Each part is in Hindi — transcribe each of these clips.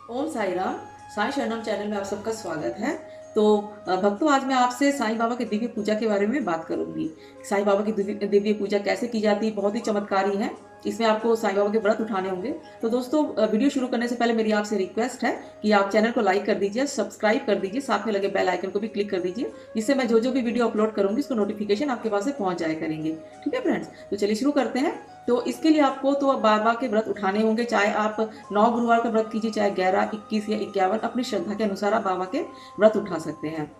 ओम साई राम। साई शरणम चैनल में आप सबका स्वागत है। तो भक्तों, आज मैं आपसे साईं बाबा की दिव्य पूजा के बारे में बात करूंगी। साईं बाबा की दिव्य दिव्य पूजा कैसे की जाती है, बहुत ही चमत्कारी है। इसमें आपको साईं बाबा के व्रत उठाने होंगे। तो दोस्तों, वीडियो शुरू करने से पहले मेरी आपसे रिक्वेस्ट है कि आप चैनल को लाइक कर दीजिए, सब्सक्राइब कर दीजिए, साथ में लगे बेल आइकन को भी क्लिक कर दीजिए, जिससे मैं जो जो भी वीडियो अपलोड करूंगी उसको नोटिफिकेशन आपके पास से पहुंच जाया करेंगे। ठीक है फ्रेंड्स, तो चलिए शुरू करते हैं। तो इसके लिए आपको तो बाबा के व्रत उठाने होंगे, चाहे आप 9 गुरुवार का व्रत कीजिए, चाहे 11, 21 या 51, अपनी श्रद्धा के अनुसार आप बाबा के व्रत उठा सकते हैं।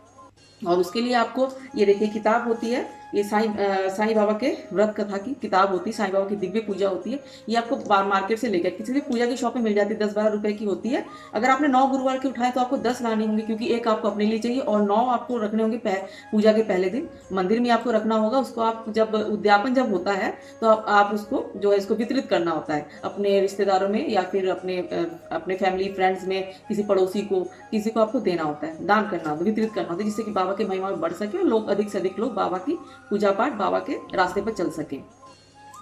और उसके लिए आपको ये देखिए किताब होती है, ये साईं बाबा के व्रत कथा की किताब होती है, साईं बाबा की दिव्य पूजा होती है। ये आपको मार्केट से लेकर किसी भी पूजा की शॉप में मिल जाती है, 10-12 रुपए की होती है। अगर आपने 9 गुरुवार के उठाए तो आपको 10 लाने होंगे, क्योंकि एक आपको अपने लिए चाहिए और 9 आपको रखने होंगे पूजा के पहले दिन मंदिर में आपको रखना होगा। उसको आप जब उद्यापन जब होता है तो आप उसको जो है इसको वितरित करना होता है अपने रिश्तेदारों में, या फिर अपने फैमिली फ्रेंड्स में, किसी पड़ोसी को, किसी को आपको देना होता है, दान करना होता है, वितरित करना होता है, जिससे कि बाबा के महिमा में बढ़ सके और लोग अधिक से अधिक लोग बाबा की पूजा पाठ, बाबा के रास्ते पर चल सके।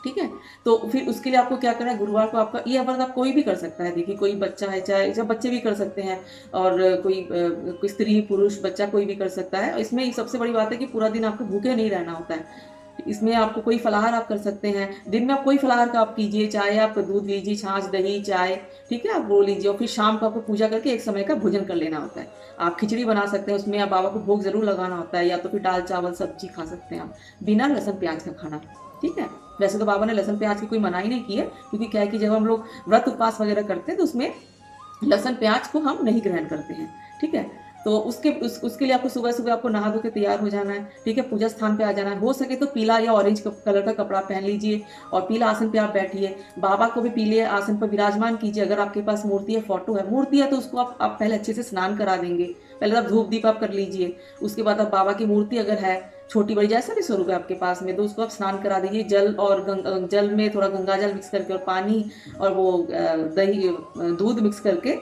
ठीक है। तो फिर उसके लिए आपको क्या करना है, गुरुवार को आपका ये व्रत आप कोई भी कर सकता है। देखिए, कोई बच्चा है, चाहे बच्चे भी कर सकते हैं, और कोई स्त्री पुरुष बच्चा कोई भी कर सकता है। इसमें सबसे बड़ी बात है कि पूरा दिन आपको भूखे नहीं रहना होता है। इसमें आपको कोई फलाहार आप कर सकते हैं। दिन में आप कोई फलाहार का आप कीजिए, चाहे आप दूध लीजिए, छाछ, दही, चाय, ठीक है, आप वो लीजिए। और फिर शाम को आपको पूजा करके एक समय का भोजन कर लेना होता है। आप खिचड़ी बना सकते हैं, उसमें आप बाबा को भोग जरूर लगाना होता है, या तो फिर दाल चावल सब्जी खा सकते हैं आप, बिना लहसुन प्याज का खाना। ठीक है। वैसे तो बाबा ने लहसुन प्याज की कोई मनाही नहीं की है, क्योंकि क्या है कि जब हम लोग व्रत उपवास वगैरह करते हैं तो उसमें लहसुन प्याज को हम नहीं ग्रहण करते हैं। ठीक है। तो उसके लिए आपको सुबह सुबह आपको नहा धो के तैयार हो जाना है। ठीक है। पूजा स्थान पे आ जाना है। हो सके तो पीला या ऑरेंज कलर का कपड़ा पहन लीजिए और पीला आसन पे आप बैठिए। बाबा को भी पीले आसन पर विराजमान कीजिए। अगर आपके पास मूर्ति है, फोटो है, मूर्ति है, तो उसको आप पहले अच्छे से स्नान करा देंगे। पहले आप धूप दीप आप कर लीजिए। उसके बाद आप बाबा की मूर्ति अगर है, छोटी बड़ी जैसा भी स्वरूप है आपके पास में, तो उसको आप स्नान करा दीजिए। जल में थोड़ा गंगा जल मिक्स करके और पानी और वो दही दूध मिक्स करके,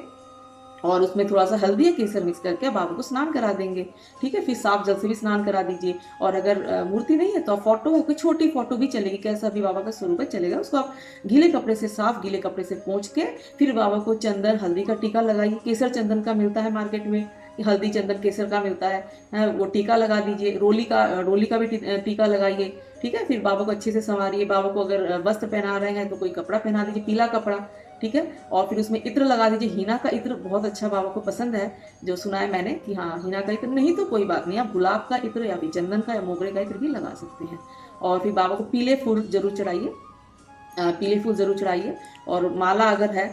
और उसमें थोड़ा सा हल्दी या केसर मिक्स करके बाबा को स्नान करा देंगे। ठीक है। फिर साफ जल से भी स्नान करा दीजिए। और अगर मूर्ति नहीं है तो फोटो है, कोई छोटी फोटो भी चलेगी, कैसा भी बाबा का स्वरूप है चलेगा। उसको आप गीले कपड़े से, साफ गीले कपड़े से पोंछ के फिर बाबा को चंदन हल्दी का टीका लगाइए। केसर चंदन का मिलता है मार्केट में, हल्दी चंदन केसर का मिलता है, वो टीका लगा दीजिए। रोली का भी टीका लगाइए। ठीक है। फिर बाबा को अच्छे से संवारिए। बाबा को अगर वस्त्र पहना रहे हैं तो कोई कपड़ा पहना दीजिए, पीला कपड़ा। ठीक है। और फिर उसमें इत्र लगा दीजिए। हीना का इत्र बहुत अच्छा बाबा को पसंद है, जो सुना है मैंने कि हाँ, हीना का इत्र नहीं तो कोई बात नहीं, आप गुलाब का इत्र या फिर चंदन का या मोगरे का इत्र भी लगा सकते हैं। और फिर बाबा को पीले फूल जरूर चढ़ाइए, पीले फूल जरूर चढ़ाइए। और माला अगर है,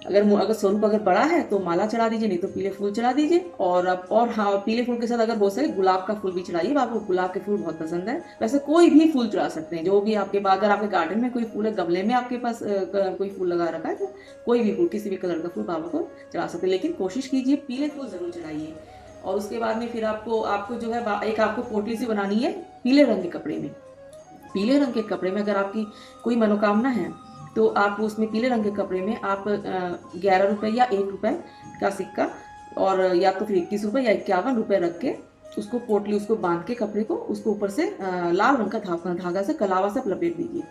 अगर स्वरूप अगर बड़ा है तो माला चढ़ा दीजिए, नहीं तो पीले फूल चढ़ा दीजिए। और हाँ, पीले फूल के साथ अगर हो सके गुलाब का फूल भी चढ़ाइए। आपको गुलाब के फूल बहुत पसंद है। वैसे कोई भी फूल चढ़ा सकते हैं, जो भी आपके पास, अगर आपके गार्डन में कोई फूल है, गमले में आपके पास कोई फूल लगा रखा है, तो कोई भी फूल, किसी भी कलर का फूल बाबा को चढ़ा सकते हैं। लेकिन कोशिश कीजिए पीले फूल जरूर चढ़ाइए। और उसके बाद में फिर आपको जो है एक आपको पोटली सी बनानी है पीले रंग के कपड़े में। पीले रंग के कपड़े में अगर आपकी कोई मनोकामना है तो आप उसमें पीले रंग के कपड़े में आप 11 रुपए या 1 रुपए का सिक्का, और या तो फिर 21 रुपए या 51 रुपए रख के उसको पोटली, उसको बांध के कपड़े को, उसको ऊपर से लाल रंग का धागा से, कलावा से लपेट दीजिए।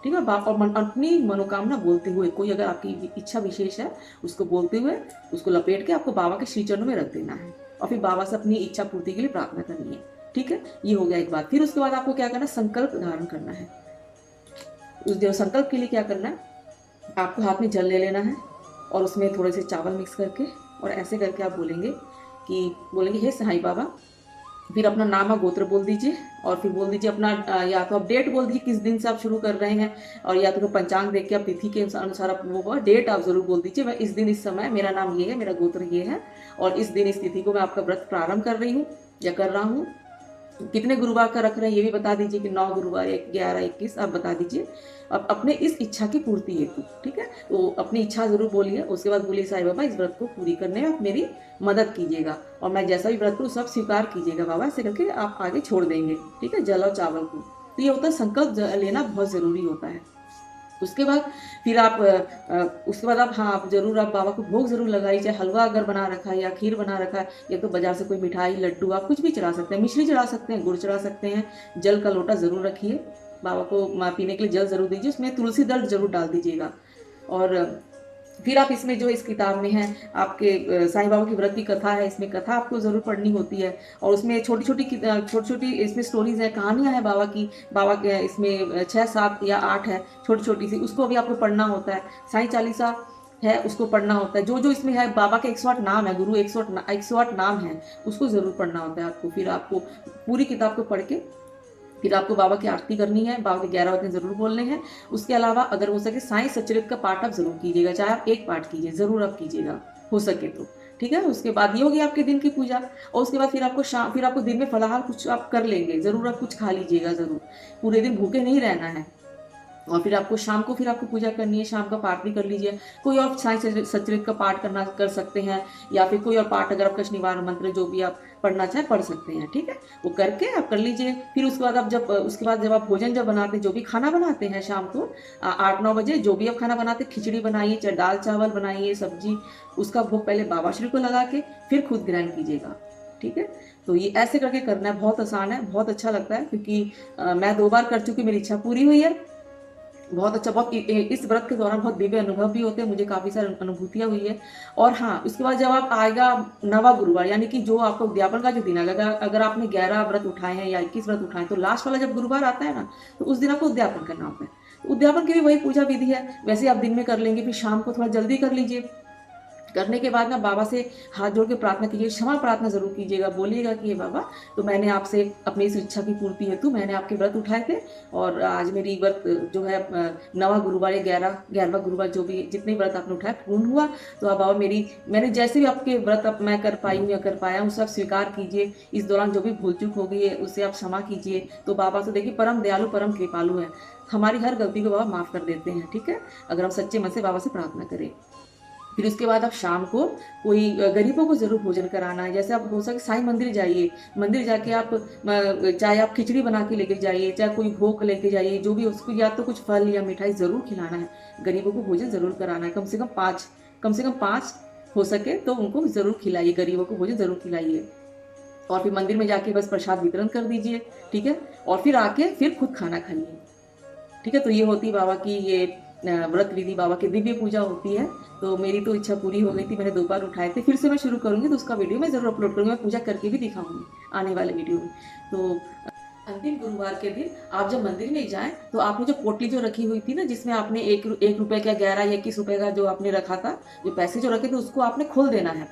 ठीक है। और अपनी मनोकामना बोलते हुए, कोई अगर आपकी इच्छा विशेष है उसको बोलते हुए उसको लपेट के आपको बाबा के श्री चरणों में रख देना है, और फिर बाबा से अपनी इच्छा पूर्ति के लिए प्रार्थना करनी है। ठीक है। ये हो गया एक बात। फिर उसके बाद आपको क्या करना है, संकल्प धारण करना है। उस संकल्प के लिए क्या करना है, आपको हाथ में जल ले लेना है और उसमें थोड़े से चावल मिक्स करके, और ऐसे करके आप बोलेंगे हे साईं बाबा। फिर अपना नाम और गोत्र बोल दीजिए, और फिर बोल दीजिए अपना या तो आप डेट बोल दीजिए किस दिन से आप शुरू कर रहे हैं, और या तो पंचांग देख के आप तिथि के अनुसार आप वो डेट आप जरूर बोल दीजिए। मैं इस दिन इस समय, मेरा नाम ये है, मेरा गोत्र ये है, और इस दिन इस तिथि को मैं आपका व्रत प्रारंभ कर रही हूँ या कर रहा हूँ। कितने गुरुवार का रख रहे हैं ये भी बता दीजिए, कि 9 गुरुवार, 11, 21 आप बता दीजिए। अब अपने इस इच्छा की पूर्ति हेतु, ठीक है, तो अपनी इच्छा जरूर बोलिए। उसके बाद बोलिए साईं बाबा, इस व्रत को पूरी करने में आप मेरी मदद कीजिएगा, और मैं जैसा भी व्रत करूँ सब स्वीकार कीजिएगा बाबा, ऐसे करके आप आगे छोड़ देंगे। ठीक है। जल और चावल को, तो ये होता है संकल्प लेना बहुत जरूरी होता है। उसके बाद फिर उसके बाद आप, हाँ, आप जरूर आप बाबा को भोग जरूर लगाइए। चाहे हलवा अगर बना रखा है या खीर बना रखा है, या तो बाजार से कोई मिठाई, लड्डू, आप कुछ भी चढ़ा सकते हैं, मिश्री चढ़ा सकते हैं, गुड़ चढ़ा सकते हैं। जल का लोटा जरूर रखिए। बाबा को पीने के लिए जल जरूर दीजिए। उसमें तुलसी दल जरूर डाल दीजिएगा। और फिर आप इसमें जो इस किताब में है आपके साईं बाबा की व्रत की कथा है, इसमें कथा आपको ज़रूर पढ़नी होती है और उसमें छोटी-छोटी इसमें स्टोरीज़ है, कहानियाँ हैं बाबा की। बाबा के इसमें 6, 7 या 8 है छोटी-छोटी सी, उसको भी आपको पढ़ना होता है। साईं चालीसा है, उसको पढ़ना होता है। जो-जो इसमें है बाबा के 108 नाम है, गुरु 108 नाम हैं, उसको ज़रूर पढ़ना होता है आपको। फिर आपको पूरी किताब को पढ़ के फिर आपको बाबा की आरती करनी है, बाबा के 11 वचन ज़रूर बोलने हैं। उसके अलावा अगर हो सके साईं सच्चरित्र का पाठ आप ज़रूर कीजिएगा, चाहे आप एक पाठ कीजिए, ज़रूर आप कीजिएगा, हो सके तो। ठीक है? उसके बाद ये होगी आपके दिन की पूजा और उसके बाद फिर आपको दिन में फलाहार कुछ आप कर लेंगे, ज़रूर आप कुछ खा लीजिएगा ज़रूर। पूरे दिन भूखे नहीं रहना है। और फिर आपको शाम को फिर आपको पूजा करनी है, शाम का पाठ भी कर लीजिए। कोई और साईं सच्चरित्र का पाठ करना कर सकते हैं या फिर कोई और पाठ अगर आप कष्ट निवारण मंत्र जो भी आप पढ़ना चाहें पढ़ सकते हैं, ठीक है? वो करके आप कर लीजिए। फिर उसके बाद जब आप भोजन जब बनाते जो भी खाना बनाते हैं शाम को 8-9 बजे जो भी आप खाना बनाते खिचड़ी बनाइए, चाहे दाल-चावल बनाइए, सब्जी, उसका भोग पहले बाबा श्री को लगा के फिर खुद ग्रहण कीजिएगा, ठीक है? तो ये ऐसे करके करना है, बहुत आसान है, बहुत अच्छा लगता है क्योंकि मैं 2 बार कर चुकी, मेरी इच्छा पूरी हुई है। बहुत अच्छा, इस व्रत के दौरान बहुत दिव्य अनुभव भी होते हैं, मुझे काफ़ी सारी अनुभूतियाँ हुई है। और हाँ, उसके बाद जब आप आएगा नवा गुरुवार, यानी कि जो आपका उद्यापन का जो दिन है, अगर आपने 11 व्रत उठाए हैं या 21 व्रत उठाए हैं, तो लास्ट वाला जब गुरुवार आता है ना, तो उस दिन आपको उद्यापन करना होता है। तो उद्यापन की भी वही पूजा विधि है, वैसे आप दिन में कर लेंगे, फिर शाम को थोड़ा जल्दी कर लीजिए। करने के बाद ना बाबा से हाथ जोड़ के प्रार्थना कीजिए, क्षमा प्रार्थना ज़रूर कीजिएगा, बोलिएगा कि हे बाबा, तो मैंने आपसे अपनी इस इच्छा की पूर्ति हेतु मैंने आपके व्रत उठाए थे और आज मेरी व्रत जो है नवा गुरुवार या 11वां गुरुवार जो भी जितने व्रत आपने उठाए पूर्ण हुआ। तो अब बाबा मैंने जैसे भी आपके व्रत अब मैं कर पाई हूँ या कर पाया हूँ, सब स्वीकार कीजिए। इस दौरान जो भी भूल चूक हो गई है उसे आप क्षमा कीजिए। तो बाबा तो देखिए परम दयालु परम कृपालु है, हमारी हर गलती को बाबा माफ़ कर देते हैं, ठीक है? अगर हम सच्चे मन से बाबा से प्रार्थना करें। फिर उसके बाद आप शाम को कोई गरीबों को ज़रूर भोजन कराना है। जैसे आप हो सके साईं मंदिर जाइए, मंदिर जाके आप चाहे आप खिचड़ी बना के लेके जाइए, चाहे कोई भोग लेके जाइए, जो भी उसको या तो कुछ फल या मिठाई ज़रूर खिलाना है। गरीबों को भोजन ज़रूर कराना है, कम से कम 5 हो सके तो उनको ज़रूर खिलाइए, गरीबों को भोजन ज़रूर खिलाइए। और फिर मंदिर में जाके बस प्रसाद वितरण कर दीजिए, ठीक है? और फिर आके फिर खुद खाना खाइए। ठीक है? तो ये होती बाबा की ये व्रत विधि, बाबा की दिव्य पूजा होती है। तो मेरी तो इच्छा पूरी हो गई थी, मैंने 2 बार उठाए थे, फिर से मैं शुरू करूँगी तो उसका वीडियो मैं ज़रूर अपलोड करूँगी, मैं पूजा करके भी दिखाऊँगी आने वाले वीडियो में। तो अंतिम गुरुवार के दिन आप जब मंदिर में जाएँ, तो आपने जो पोटली जो रखी हुई थी ना, जिसमें आपने ₹1 का 11 या ₹21 का जो आपने रखा था, जो पैसे जो रखे थे उसको आपने खोल देना है,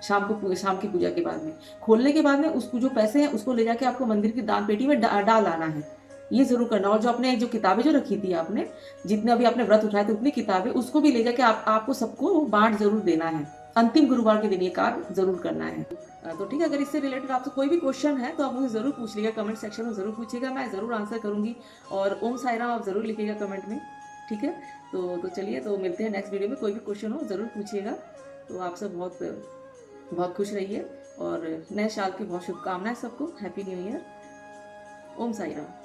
शाम की पूजा के बाद में। खोलने के बाद में उसको जो पैसे हैं उसको ले जाके आपको मंदिर की दान पेटी में डाल आना है। ये ज़रूर करना। और जो किताबें जो रखी थी आपने, जितने अभी आपने व्रत उठाए थे उतनी किताबें, उसको भी ले जाके आपको सबको बाँट ज़रूर देना है। अंतिम गुरुवार के दिन ये कार्य ज़रूर करना है। तो ठीक है, अगर इससे रिलेटेड आपसे कोई भी क्वेश्चन है तो आप मुझे ज़रूर पूछ लीजिएगा, कमेंट सेक्शन में ज़रूर पूछिएगा, मैं ज़रूर आंसर करूँगी। और ओम साई राम आप ज़रूर लिखिएगा कमेंट में, ठीक है? तो चलिए, तो मिलते हैं नेक्स्ट वीडियो में। कोई भी क्वेश्चन हो ज़रूर पूछिएगा। तो आप सब बहुत बहुत खुश रहिए और नए साल की बहुत शुभकामनाएँ सबको। Happy new year. Om Sai Ram.